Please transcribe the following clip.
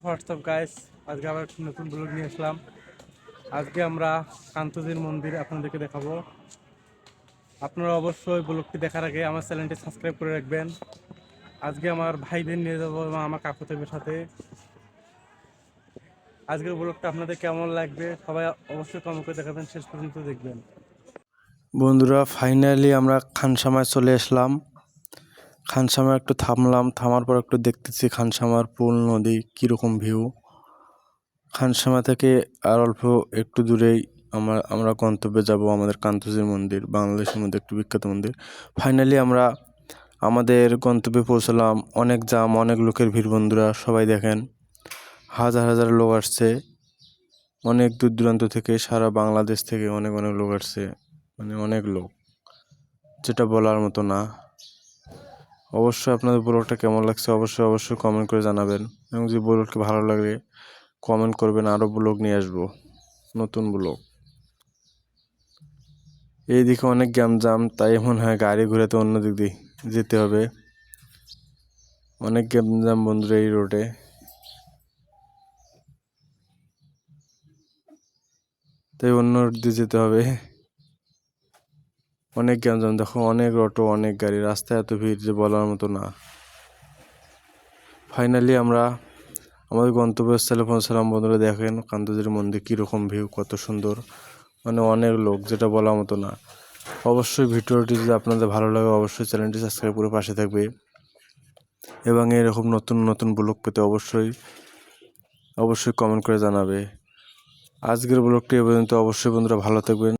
WhatsApp guys, আজকে আবার একটা নতুন ব্লগ নিয়ে আসলাম। আজকে আমরা কান্তজির মন্দির আপনাদেরকে দেখাবো। আপনারা অবশ্যই ব্লগটি দেখার আগে আমার চ্যানেলটি সাবস্ক্রাইব করে রাখবেন। আজকে আমার ভাইদের নিয়ে যাবো এবং আমার কাকুদের সাথে। আজকের ব্লগটা আপনাদের কেমন লাগবে সবাই অবশ্যই কমেন্ট করে দেখাবেন, শেষ পর্যন্ত দেখবেন। বন্ধুরা, ফাইনালি আমরা খানসামায় চলে আসলাম। খানসামা একটু থামলাম, থামার পর একটু দেখতেছি খানসামার পুল নদী কীরকম ভিউ। খানসামা থেকে আর অল্প একটু দূরেই আমরা গন্তব্যে যাব, আমাদের কান্তজির মন্দির, বাংলাদেশের মধ্যে একটু বিখ্যাত মন্দির। ফাইনালি আমরা আমাদের গন্তব্যে পৌঁছলাম। অনেক জাম, অনেক লোকের ভিড়। বন্ধুরা সবাই দেখেন, হাজার হাজার লোক আসছে অনেক দূর দূরান্ত থেকে, সারা বাংলাদেশ থেকে অনেক অনেক লোক আসছে, মানে অনেক লোক, যেটা বলার মতো না। অবশ্যই আপনাদের ব্লগটা কেমন লাগছে অবশ্যই কমেন্ট করে জানাবেন, এবং যদি ব্লগটি ভালো লাগে কমেন্ট করবেন, আরও ব্লগ নিয়ে আসবো, নতুন ব্লগ। এইদিকে অনেক গ্যামজাম, তাই মনে হয় গাড়ি ঘুরাতে অন্য দিক দিয়ে যেতে হবে। অনেক গ্যামজাম বন্ধুরা এই রোডে। তাই অন্য রোড দিয়ে যেতে হবে। অনেক গ্যামজাম, দেখো অনেক অটো, অনেক গাড়ি, রাস্তায় এত ভিড় যে বলার মতো না। ফাইনালি আমরা আমাদের গন্তব্যস্থলে পৌঁছালাম। বন্ধুরা দেখেন কান্তজির মন্দির কীরকম ভিউ, কত সুন্দর, মানে অনেক লোক, যেটা বলার মতো না। অবশ্যই ভিডিওটি যদি আপনাদের ভালো লাগে অবশ্যই চ্যানেলটি সাবস্ক্রাইব করে পাশে থাকবে, এবং এরকম নতুন নতুন ব্লগ পেতে অবশ্যই কমেন্ট করে জানাবে। আজকের ব্লগটি এ পর্যন্ত। অবশ্যই বন্ধুরা ভালো থাকবেন।